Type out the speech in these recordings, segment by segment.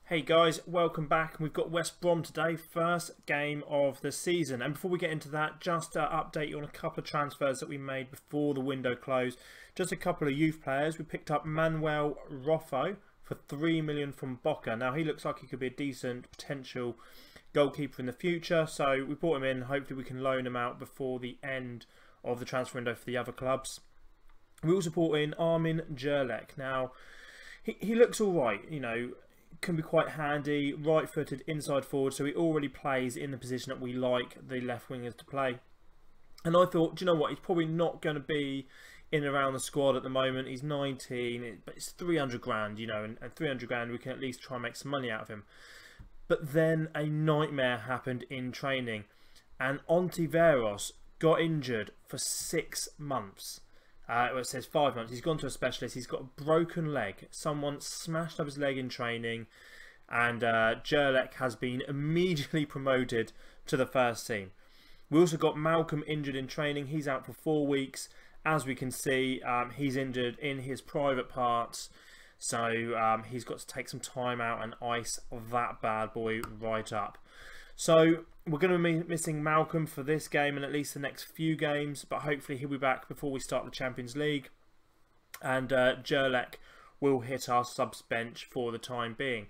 Hey guys, welcome back. We've got West Brom today, first game of the season. And before we get into that, just to update you on a couple of transfers that we made before the window closed. Just a couple of youth players. We picked up Manuel Roffo for $3 million from Boca. Now he looks like he could be a decent potential goalkeeper in the future. So we brought him in. Hopefully we can loan him out before the end of the transfer window for the other clubs. We also brought in Armin Jerlek. Now he looks alright, you know. Can be quite handy, right-footed inside forward, so he already plays in the position that we like the left wingers to play. And I thought, do you know what, he's probably not going to be in and around the squad at the moment. He's 19, but it's 300 grand, you know, and 300 grand we can at least try and make some money out of him. But then a nightmare happened in training, and Ontiveros got injured for 6 months. Well, it says 5 months. He's gone to a specialist. He's got a broken leg. Someone smashed up his leg in training, and Jerlek has been immediately promoted to the first team. We also got Malcolm injured in training. He's out for 4 weeks. As we can see, he's injured in his private parts, so he's got to take some time out and ice that bad boy right up. So we're going to be missing Malcolm for this game and at least the next few games, but hopefully he'll be back before we start the Champions League. And Jerlek will hit our subs bench for the time being.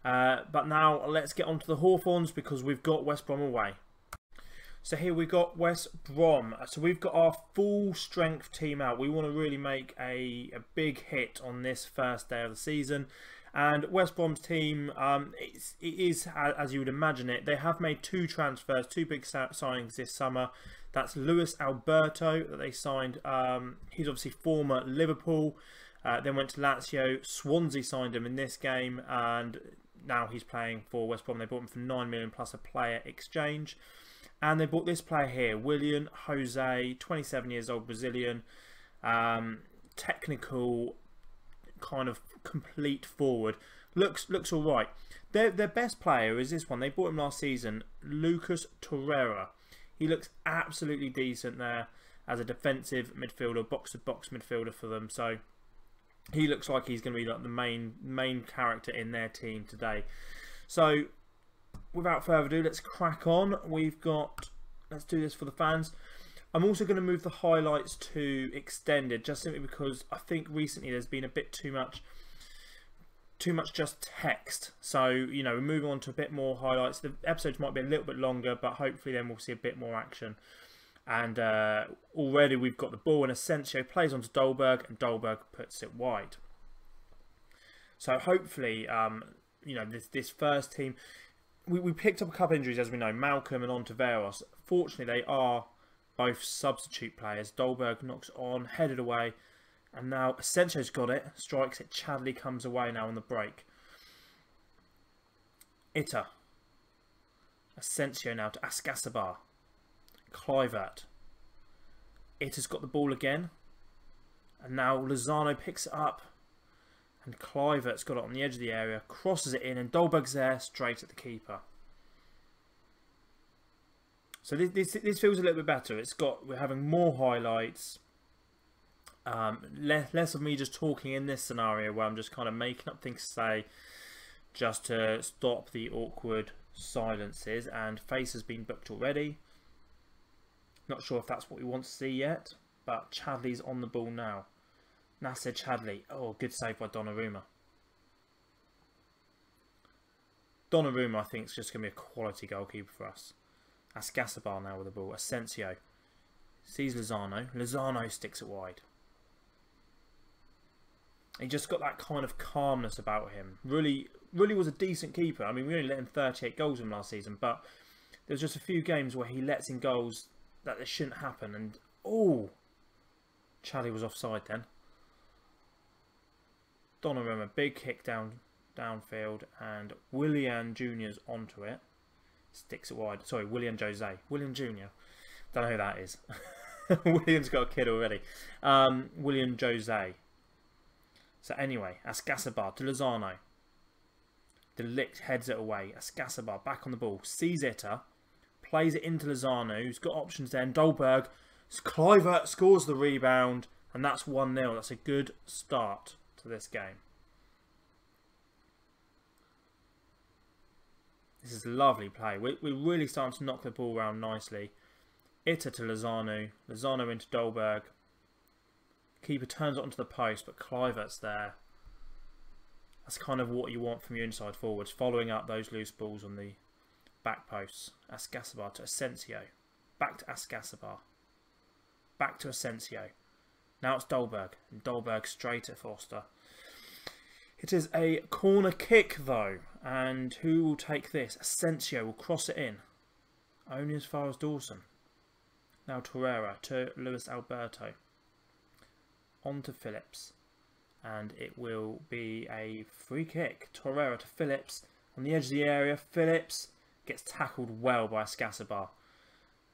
But now let's get on to the Hawthorns because we've got West Brom away. So here we've got West Brom. So we've got our full strength team out. We want to really make a big hit on this first day of the season. And West Brom's team, it is, as you would imagine it, they have made 2 transfers, 2 big signings this summer. That's Luis Alberto that they signed. He's obviously former Liverpool, then went to Lazio. Swansea signed him in this game, and now he's playing for West Brom. They bought him for $9 million plus a player exchange. And they bought this player here, William Jose, 27 years old, Brazilian, technical, kind of complete forward. Looks all right. Their best player is this one. They bought him last season, Lucas Torreira. He looks absolutely decent there as a defensive midfielder, box-to-box midfielder for them. So he looks like he's going to be like the main character in their team today. So without further ado, let's crack on. Let's do this for the fans. I'm also going to move the highlights to extended, just simply because I think recently there's been a bit too much just text. So, you know, we're moving on to a bit more highlights. The episodes might be a little bit longer, but hopefully then we'll see a bit more action. And already we've got the ball, and Asensio plays onto Dolberg, and Dolberg puts it wide. So hopefully, you know, this first team, we picked up a couple of injuries, as we know, Malcolm and Ontiveros. Fortunately, they are both substitute players. Dolberg knocks on, headed away, and now Asensio's got it, strikes it. Chadley comes away now on the break. Itter. Asensio now to Ascasabar. Kluivert. Itter's got the ball again, and now Lozano picks it up, and Kluivert's got it on the edge of the area, crosses it in, and Dolberg's there, straight at the keeper. So this feels a little bit better. We're having more highlights, less of me just talking in this scenario where I'm just kind of making up things to say just to stop the awkward silences. And Face has been booked already. Not sure if that's what we want to see yet, but Chadley's on the ball now. Nasser Chadley. Oh, good save by Donnarumma. Donnarumma, I think, is just going to be a quality goalkeeper for us. Ascasabar now with the ball. Asensio sees Lozano. Lozano sticks it wide. He just got that kind of calmness about him. Really was a decent keeper. I mean, we only let him 38 goals in last season, but there's just a few games where he lets in goals that shouldn't happen. And oh, Chadley was offside then. Donnarumma, big kick downfield, and Willian Jr.'s onto it. Sticks it wide. Sorry, William Jose. William Jr. Don't know who that is. William's got a kid already. William Jose. So anyway, Ascasabar to Lozano. De Ligt heads it away. Ascasabar back on the ball. Sees Itter. Plays it into Lozano, who's got options there. And Dolberg. Kluivert scores the rebound. And that's 1-0. That's a good start to this game. This is lovely play. We're really starting to knock the ball around nicely. Itter to Lozano. Lozano into Dolberg. Keeper turns it onto the post, but Kluivert's there. That's kind of what you want from your inside forwards, following up those loose balls on the back posts. Ascacebar to Asensio. Back to Ascacebar. Back to Asensio. Now it's Dolberg. And Dolberg straight at Foster. It is a corner kick though. And who will take this? Asensio will cross it in. Only as far as Dawson. Now Torreira to Luis Alberto. On to Phillips. And it will be a free kick. Torreira to Phillips. On the edge of the area. Phillips gets tackled well by Ascacebar.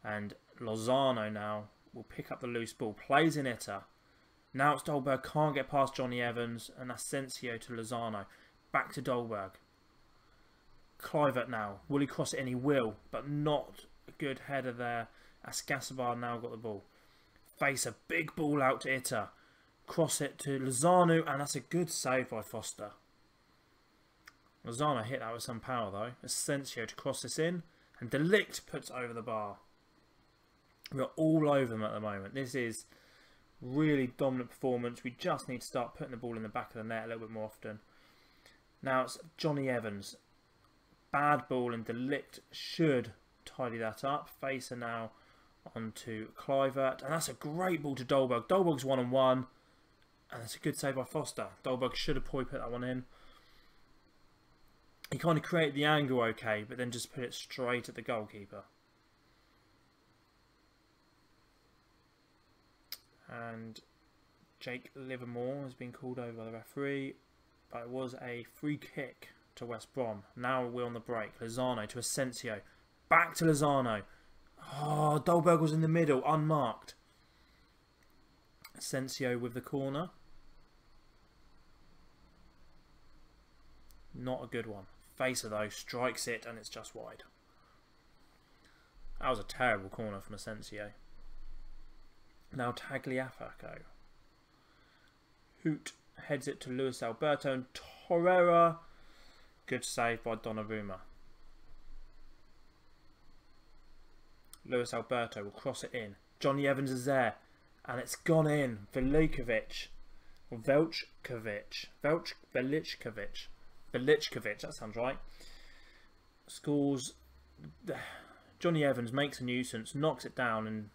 And Lozano now will pick up the loose ball. Plays in Itter. Now it's Dolberg. Can't get past Johnny Evans. And Asensio to Lozano. Back to Dolberg. Kluivert now. Will he cross it in? He will. But not a good header there. Ascacebar now got the ball. Face a big ball out to Itter. Cross it to Lozano. And that's a good save by Foster. Lozano hit that with some power though. Asensio to cross this in. And De Ligt puts over the bar. We're all over them at the moment. This is really dominant performance. We just need to start putting the ball in the back of the net a little bit more often. Now it's Johnny Evans. Bad ball and De Ligt should tidy that up. Facer now onto Kluivert. And that's a great ball to Dolberg. Dolberg's 1-on-1. And that's a good save by Foster. Dolberg should have probably put that one in. He kind of created the angle okay, but then just put it straight at the goalkeeper. And Jake Livermore has been called over by the referee, but it was a free kick to West Brom. Now we're on the break. Lozano to Asensio. Back to Lozano. Oh, Dolberg was in the middle, unmarked. Asensio with the corner. Not a good one. Facer though strikes it and it's just wide. That was a terrible corner from Asensio. Now Tagliafico. Hoot heads it to Luis Alberto and Torreira. Good save by Donnarumma. Luis Alberto will cross it in. Johnny Evans is there. And it's gone in. Velikovic. Or Velchkovic. Velikovic, that sounds right. Scores. Johnny Evans makes a nuisance, knocks it down, and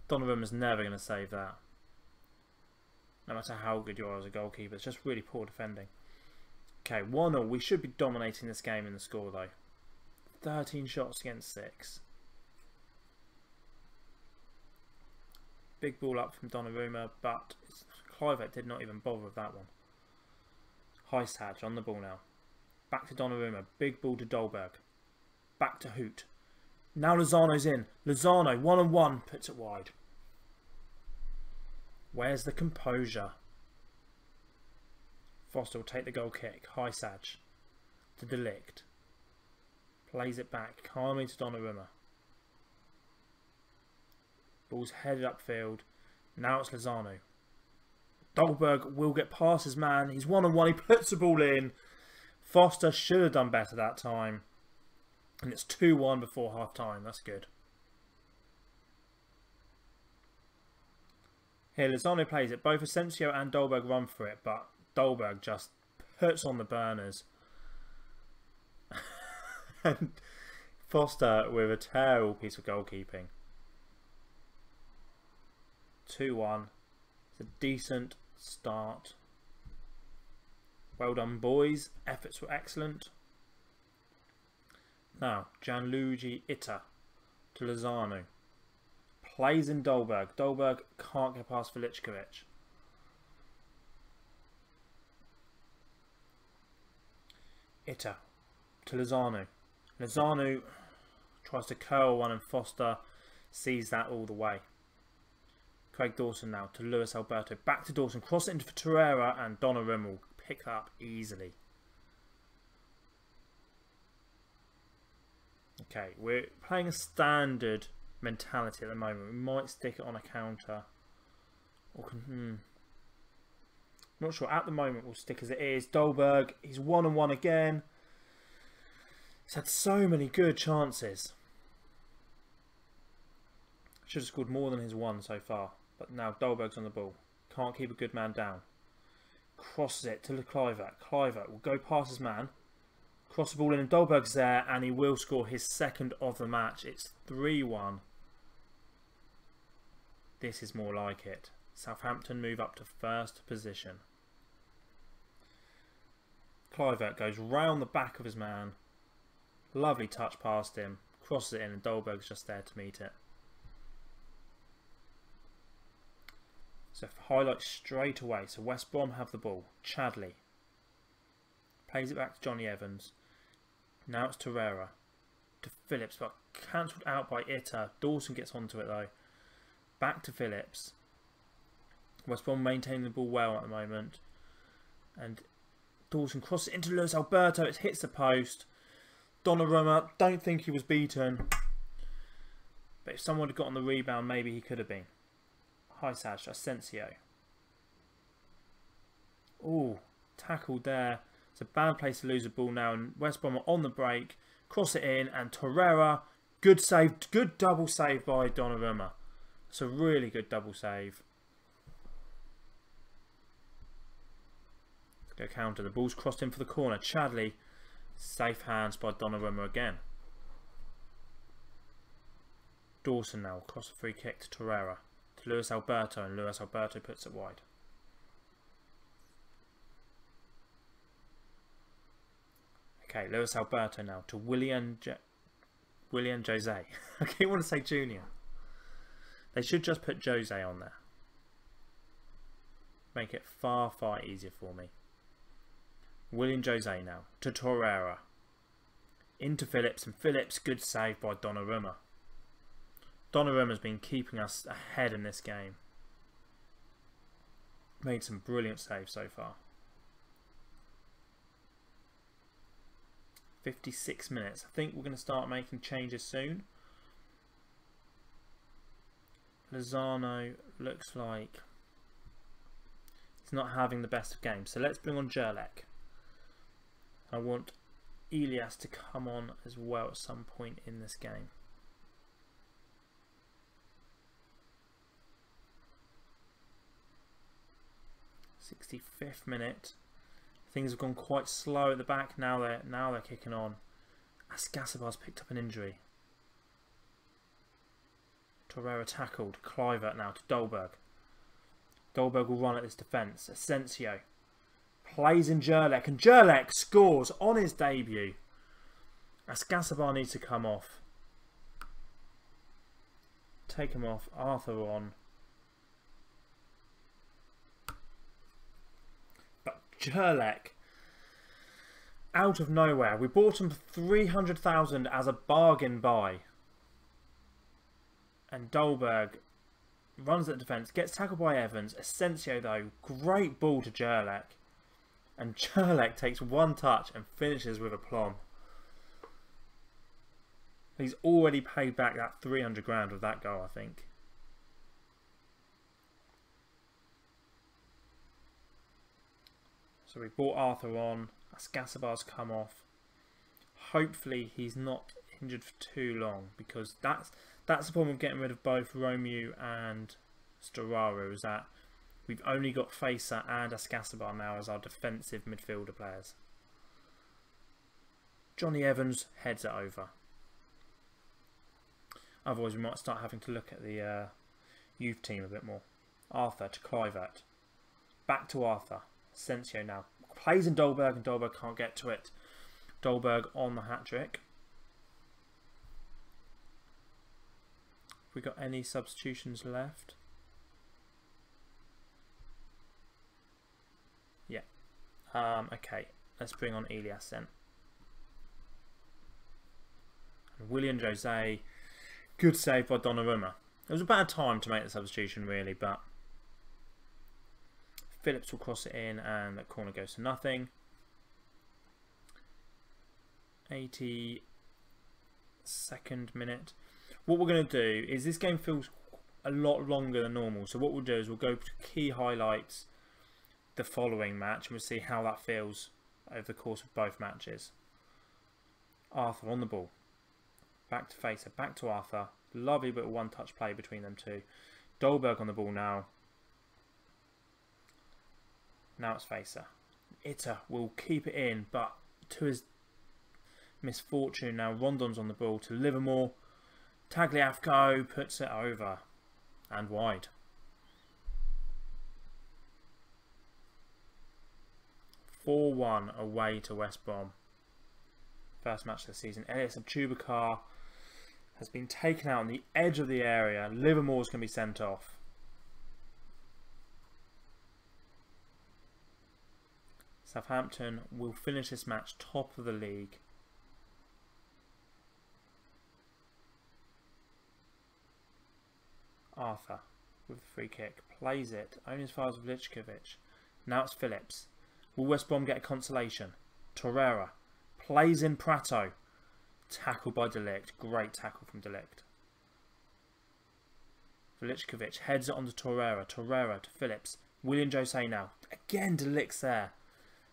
Donnarumma's never going to save that. No matter how good you are as a goalkeeper, it's just really poor defending. Okay, 1-0. We should be dominating this game in the score though. 13 shots against 6. Big ball up from Donnarumma, but Kluivert did not even bother with that one. Heisage on the ball now. Back to Donnarumma. Big ball to Dolberg. Back to Hoot. Now Lozano's in. Lozano, 1-on-1, puts it wide. Where's the composure? Foster will take the goal kick. Heisage to De Ligt. Plays it back calmly to Donnarumma. Ball's headed upfield. Now it's Lozano. Dolberg will get past his man. He's 1-on-1. He puts the ball in. Foster should have done better that time. And it's 2-1 before half time. That's good. Here, Lozano plays it. Both Asensio and Dolberg run for it, but Dolberg just puts on the burners. And Foster with a terrible piece of goalkeeping. 2-1. It's a decent start. Well done, boys. Efforts were excellent. Now, Gianluigi Itter to Lozano. Plays in Dolberg. Dolberg can't get past Velikovic. Itter to Lozano. Lozano tries to curl one and Foster sees that all the way. Craig Dawson now to Luis Alberto. Back to Dawson. Cross it into for Torreira and Donnarumma will pick that up easily. Okay, we're playing a standard mentality at the moment. We might stick it on a counter. Or not sure. At the moment we'll stick as it is. Dolberg, he's 1-on-1 again. He's had so many good chances. Should have scored more than his one so far. But now Dolberg's on the ball. Can't keep a good man down. Crosses it to Kluivert. Kluivert will go past his man. Cross the ball in and Dolberg's there. And he will score his second of the match. It's 3-1. This is more like it. Southampton move up to first position. Kluivert goes round the back of his man. Lovely touch past him. Crosses it in and Dolberg's just there to meet it. So highlights straight away. So West Brom have the ball. Chadley plays it back to Johnny Evans. Now it's Torreira to Phillips, but cancelled out by Itter. Dawson gets onto it though. Back to Phillips. West Brom maintaining the ball well at the moment. And Dawson crosses it into Luis Alberto. It hits the post. Donnarumma, don't think he was beaten. But if someone had got on the rebound, maybe he could have been. High Sash, Asensio. Oh, tackled there. It's a bad place to lose the ball now. And West Brom are on the break. Cross it in. And Torreira, good save. Good double save by Donnarumma. It's a really good double save. Let's go counter. The ball's crossed in for the corner. Chadley. Safe hands by Donnarumma again. Dawson now. Cross a free kick to Torreira. To Luis Alberto. And Luis Alberto puts it wide. Okay, Luis Alberto now to Willian Jose. I keep want to say Junior. They should just put Jose on there. Make it far, far easier for me. Willian Jose now to Torreira. Into Phillips, and Phillips, good save by Donnarumma. Donnarumma's been keeping us ahead in this game. Made some brilliant saves so far. 56 minutes. I think we're going to start making changes soon. Lozano looks like he's not having the best of games. So let's bring on Jerlek. I want Elias to come on as well at some point in this game. '65th minute. Things have gone quite slow at the back. Now they're kicking on. Ascasabar's picked up an injury. Torreira tackled. Kluivert now to Dolberg. Dolberg will run at this defence. Asensio plays in Jerlek, and Jerlek scores on his debut. Ascasabar needs to come off. Take him off. Arthur on. But Jerlek, out of nowhere, we bought him for 300,000 as a bargain buy. And Dolberg runs at the defence, gets tackled by Evans. Asensio though, great ball to Jerlek. And Jerlek takes one touch and finishes with aplomb. He's already paid back that 300 grand with that goal, I think. So we brought Arthur on. Ascasabar's come off. Hopefully he's not injured for too long, because that's the problem with getting rid of both Romeu and Storaro, is that we've only got Facer and Ascasabar now as our defensive midfielder players. Johnny Evans heads it over. Otherwise we might start having to look at the youth team a bit more. Arthur to Kluivert. Back to Arthur. Asensio now plays in Dolberg, and Dolberg can't get to it. Dolberg on the hat-trick. Have we got any substitutions left? Yeah. Okay, let's bring on Elias then. And Willian Jose, good save by Donnarumma. It was a bad time to make the substitution really, but Phillips will cross it in and that corner goes to nothing. 82nd minute. What we're going to do is, this game feels a lot longer than normal, so what we'll do is we'll go to key highlights the following match and we'll see how that feels over the course of both matches. Arthur on the ball. Back to Facer, back to Arthur. Lovely little one-touch play between them two. Dolberg on the ball now. Now it's Facer. Itter will keep it in, but to his misfortune now, Rondon's on the ball to Livermore. Tagliafico puts it over and wide. (4-1) away to West Brom. First match of the season. Elias Abubakar has been taken out on the edge of the area. Livermore's going to be sent off. Southampton will finish this match top of the league. Arthur with a free kick. Plays it. Only as far as Vličković. Now it's Phillips. Will West Brom get a consolation? Torreira. Plays in Prato. Tackled by De Ligt. Great tackle from De Ligt. Vličković heads it onto Torreira. Torreira to Phillips. William Jose now. Again De Ligt's there.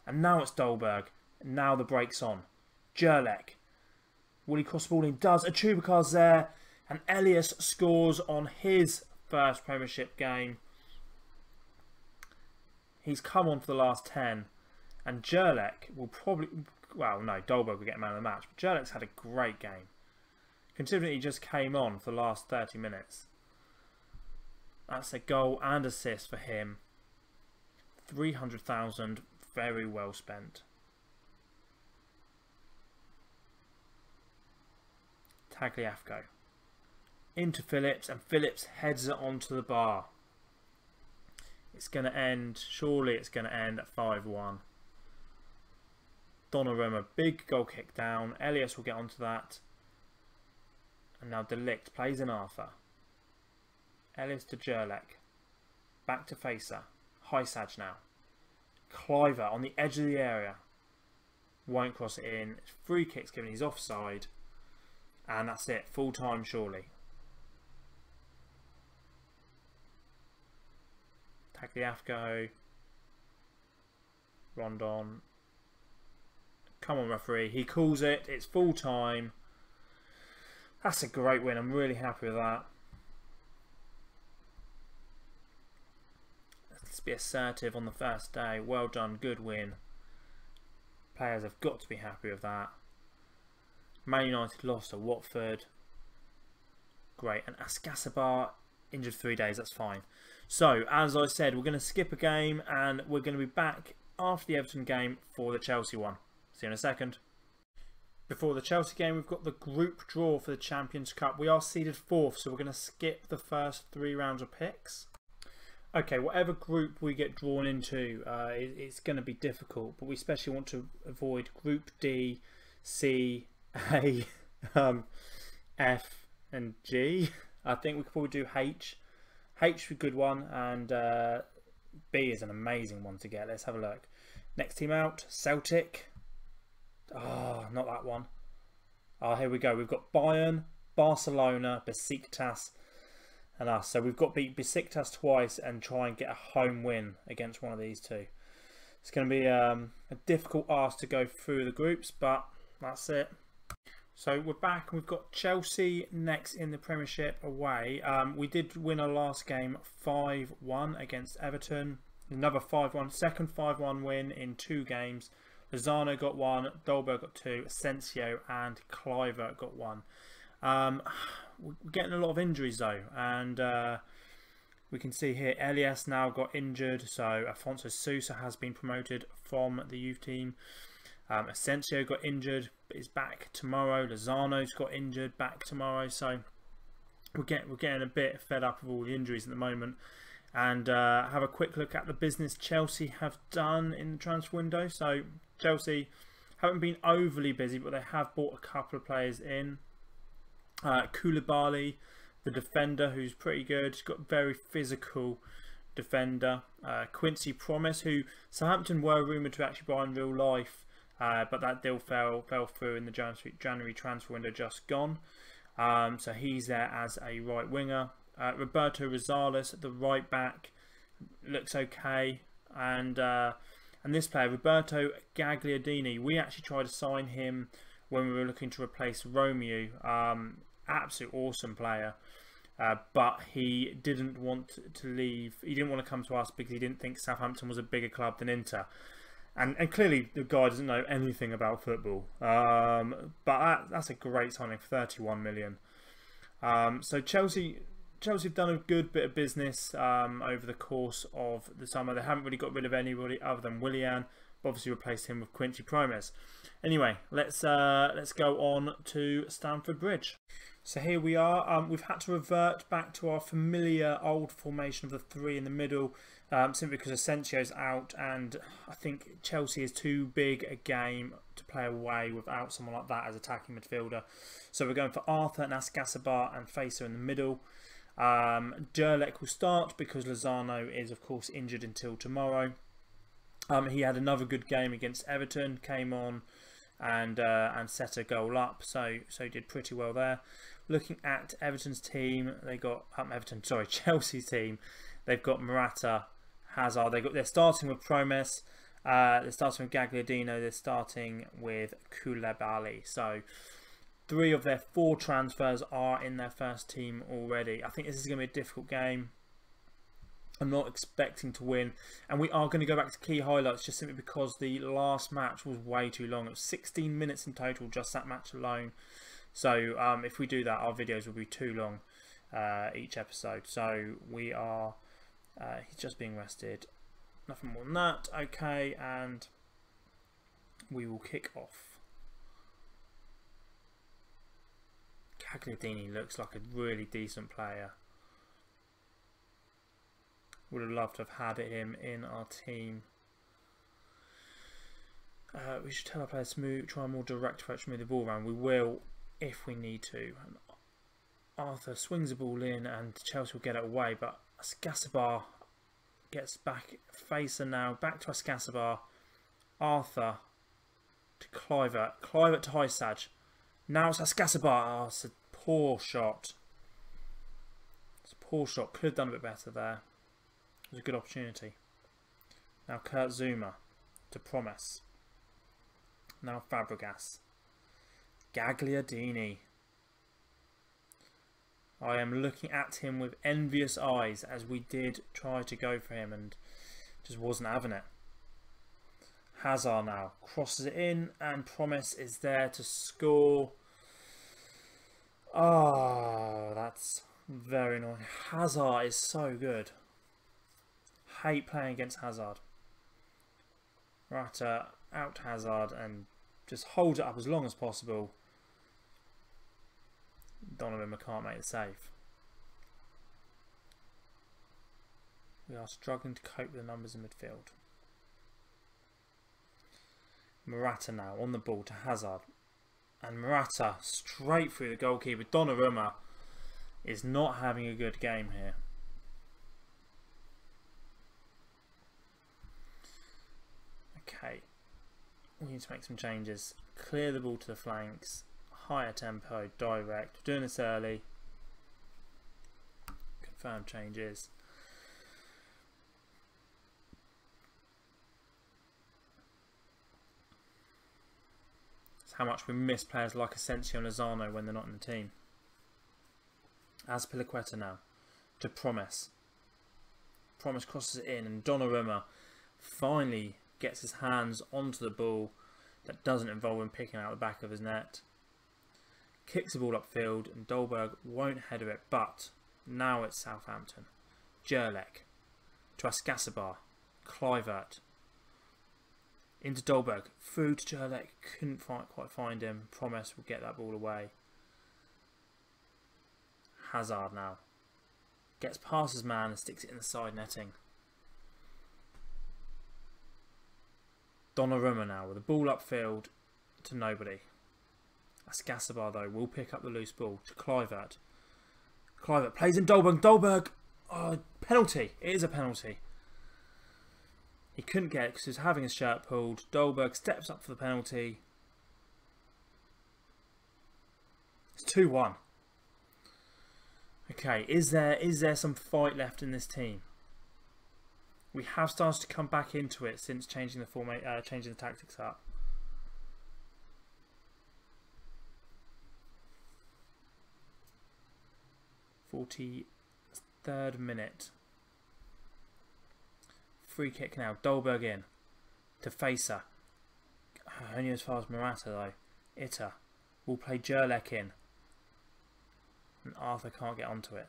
And now it's Dolberg. And now the break's on. Jurlek. Will he cross the ball in? Does. Achubakar's there. And Elias scores on his first Premiership game. He's come on for the last 10. And Jurlek will probably... Well, no, Dolberg will get man of the match. But Jurlek's had a great game. Considering he just came on for the last 30 minutes. That's a goal and assist for him. 300,000, very well spent. Tagliafico. Into Phillips, and Phillips heads it onto the bar. It's going to end, surely it's going to end at 5-1. Donnarumma, big goal kick down. Elias will get onto that. And now De Ligt plays in Arthur. Elias to Jurlek. Back to Facer. Hysaj now. Cliver on the edge of the area. Won't cross it in. Free kick's given, he's offside. And that's it. Full time surely. Tagliafico. Rondon. Come on, referee. He calls it. It's full time. That's a great win. I'm really happy with that. Let's be assertive on the first day. Well done. Good win. Players have got to be happy with that. Man United lost to Watford. Great. And Askasabar injured 3 days. That's fine. So, as I said, we're going to skip a game and we're going to be back after the Everton game for the Chelsea one. See you in a second. Before the Chelsea game, we've got the group draw for the Champions Cup. We are seeded 4th, so we're going to skip the first 3 rounds of picks. Okay, whatever group we get drawn into, it's going to be difficult, but we especially want to avoid Group D, C, A, F and G. I think we could probably do H. H is a good one, and B is an amazing one to get. Let's have a look. Next team out, Celtic. Oh, not that one. Oh, here we go. We've got Bayern, Barcelona, Besiktas and us. So we've got to beat Besiktas twice and try and get a home win against one of these two. It's going to be a difficult ask to go through the groups, but that's it. So we're back. We've got Chelsea next in the Premiership away. We did win our last game 5-1 against Everton. Another 5-1, second 5-1 win in 2 games. Lozano got 1, Dolberg got 2, Asensio and Cliver got 1. We're getting a lot of injuries though, and we can see here Elias now got injured, so Afonso Sousa has been promoted from the youth team. Asensio got injured, but is back tomorrow. Lozano's got injured, back tomorrow. So we're getting a bit fed up with all the injuries at the moment. And have a quick look at the business Chelsea have done in the transfer window. So Chelsea haven't been overly busy, but they have bought a couple of players in. Koulibaly, the defender, who's pretty good. He's got a very physical defender. Quincy Promise, who Southampton were rumoured to actually buy in real life, but that deal fell through in the January transfer window just gone. So he's there as a right winger. Roberto Rosales, the right back, looks okay. And this player, Roberto Gagliardini, we actually tried to sign him when we were looking to replace Romeo. Absolute awesome player. But he didn't want to leave. He didn't want to come to us because he didn't think Southampton was a bigger club than Inter. And clearly the guy doesn't know anything about football. But that's a great signing for 31 million. So Chelsea have done a good bit of business over the course of the summer. They haven't really got rid of anybody other than Willian. Obviously replaced him with Quincy Promes. Anyway, let's go on to Stamford Bridge. So here we are. We've had to revert back to our familiar old formation of the three in the middle, simply because Asensio's out, and I think Chelsea is too big a game to play away without someone like that as attacking midfielder. So we're going for Arthur and Ascasabar and Facer in the middle. Jerlek will start because Lozano is of course injured until tomorrow. He had another good game against Everton, came on and set a goal up, so he did pretty well there. Looking at Everton's team, they got Chelsea's team. They've got Morata, Hazard. They're starting with Promes. They're starting with Gagliardino. They're starting with Koulibaly. So 3 of their 4 transfers are in their first team already. I think this is going to be a difficult game. I'm not expecting to win, and we are going to go back to key highlights just simply because the last match was way too long. It was 16 minutes in total, just that match alone. So if we do that, our videos will be too long each episode. So we are, he's just being rested. Nothing more than that. Okay, and we will kick off. Gagliardini looks like a really decent player. Would have loved to have had him in our team. We should tell our players to try a more direct approach to move the ball around. We will if we need to. Arthur swings the ball in and Chelsea will get it away, but Ascasabar gets back. Facer now, back to Ascasabar. Arthur to Kluivert. Kluivert to Hysaj. Now it's Ascasabar. Oh, it's a poor shot. It's a poor shot. Could have done a bit better there. It was a good opportunity. Now Kurt Zuma to Promes. Now Fabregas. Gagliardini. I am looking at him with envious eyes as we did try to go for him and just wasn't having it. Hazard now crosses it in and Promes is there to score. Oh, that's very annoying. Hazard is so good. Hate playing against Hazard. Right, out Hazard and just hold it up as long as possible. Donnarumma can't make the save. We are struggling to cope with the numbers in midfield. Morata now on the ball to Hazard. And Morata straight through the goalkeeper. Donnarumma is not having a good game here. Okay, we need to make some changes. Clear the ball to the flanks. Higher tempo, direct. We're doing this early. Confirm changes. It's how much we miss players like Asensio and Lozano when they're not in the team. Azpilicueta now to Promes. Promes crosses it in and Donnarumma finally gets his hands onto the ball that doesn't involve him picking out the back of his net. Kicks the ball upfield and Dolberg won't header it, but now it's Southampton. Jerlek to Ascasabar. Kluivert into Dolberg. Through to Jerlek. Couldn't quite find him. Promes will get that ball away. Hazard now. Gets past his man and sticks it in the side netting. Donnarumma now with the ball upfield to nobody. Ascasabar though will pick up the loose ball to Kluivert. Kluivert plays in Dolberg. Dolberg! Oh, penalty. It is a penalty. He couldn't get it because he was having his shirt pulled. Dolberg steps up for the penalty. It's 2-1. Okay, is there some fight left in this team? We have started to come back into it since changing the tactics up. 43rd minute. Free kick now. Dolberg in to Facer. Only as far as Morata though. Itter will play Jerlek in. And Arthur can't get onto it.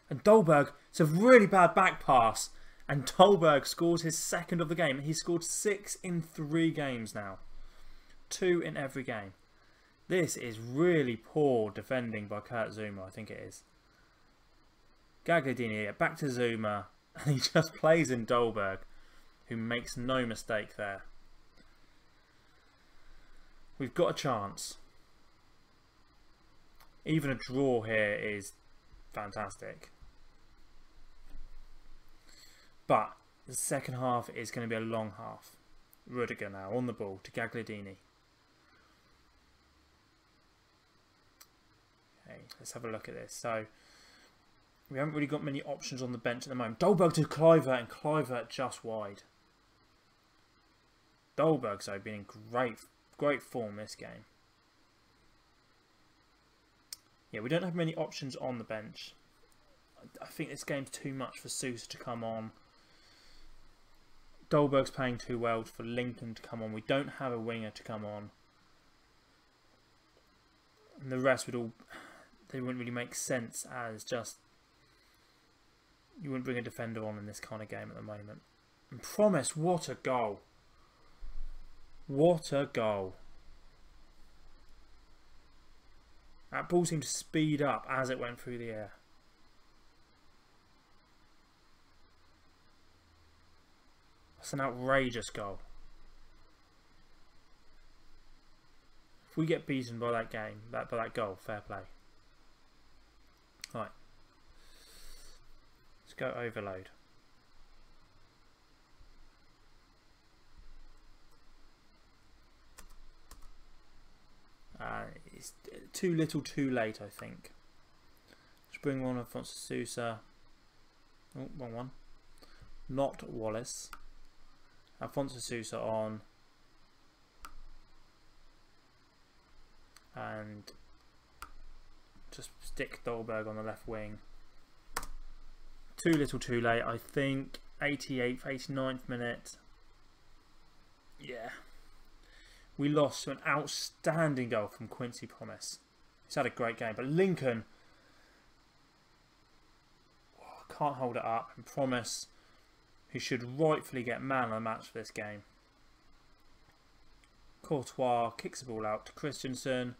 And Dolberg, it's a really bad back pass. And Dolberg scores his second of the game. He's scored 6 in 3 games now. 2 in every game. This is really poor defending by Kurt Zouma, I think it is. Gagliardini back to Zouma. And he just plays in Dolberg, who makes no mistake there. We've got a chance. Even a draw here is fantastic. But the second half is going to be a long half. Rudiger now on the ball to Gagliardini. Okay, let's have a look at this. So we haven't really got many options on the bench at the moment. Dolberg to Kluivert, and Kluivert just wide. Dolberg's though been in great form this game. Yeah, we don't have many options on the bench. I think this game's too much for Sousa to come on. Dolberg's playing too well for Lincoln to come on. We don't have a winger to come on. And the rest would all... They wouldn't really make sense as just... You wouldn't bring a defender on in this kind of game at the moment. And Promise, what a goal. What a goal. That ball seemed to speed up as it went through the air. That's an outrageous goal. If we get beaten by that game, by that goal, fair play. Right. Let's go overload. It's too little too late, I think. Let's bring on Alfonso Sousa. Oh, wrong one. Not Wallace. Alfonso Sousa on. And just stick Dolberg on the left wing. Too little too late, I think. 88th, 89th minute. Yeah. We lost to an outstanding goal from Quincy Promise. He's had a great game. But Lincoln can't hold it up. And Promise, who should rightfully get man of the match for this game. Courtois kicks the ball out to Christensen.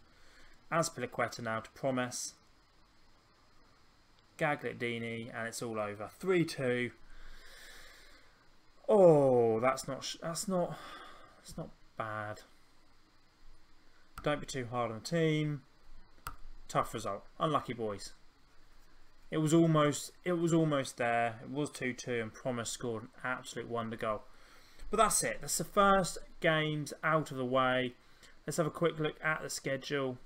Azpilicueta now to Promise. Gagliardini, and it's all over. 3-2. Oh, that's not bad. Don't be too hard on the team. Tough result. Unlucky boys. It was almost there. It was 2-2 and Promise scored an absolute wonder goal. But that's it. That's the first games out of the way. Let's have a quick look at the schedule.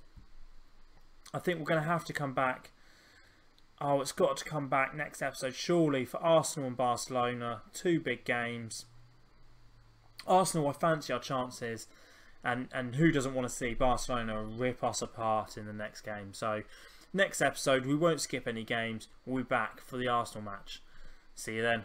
I think we're going to have to come back. Oh, it's got to come back next episode, surely, for Arsenal and Barcelona. 2 big games. Arsenal, I fancy our chances. And who doesn't want to see Barcelona rip us apart in the next game? So, next episode, we won't skip any games. We'll be back for the Arsenal match. See you then.